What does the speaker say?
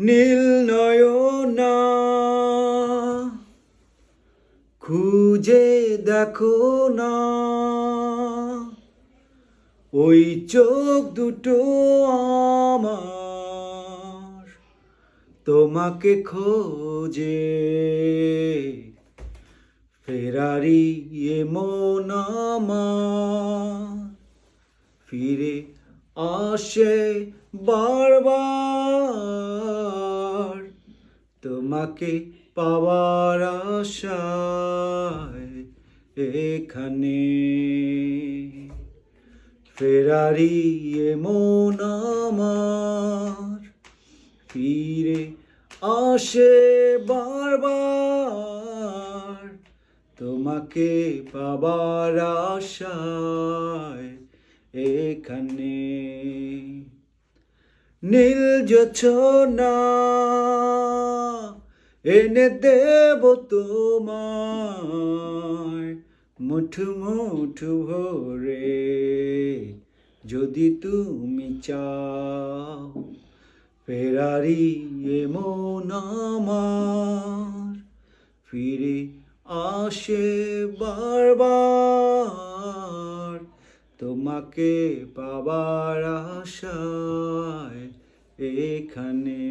নীল নয়না খুঁজে দেখো না, ওই চোখ দুটো আমার তোমাকে খোঁজে। ফেরারি এ মন আমার ফিরে আসে বারবার, তোমাকে পাওয়ার আশায় এখানে। ফেরারি এ মন আমার ফিরে আসে বারবার, তোমাকে পাবার আশায় এখানে। নীল জোছনা এনে দেব তোমায় মুঠো মুঠো ভরে, যদি তুমি চাও। ফেরারি এ মন আমার ফিরে আসে বারবার, তোমাকে পাবার আশায় এখানে।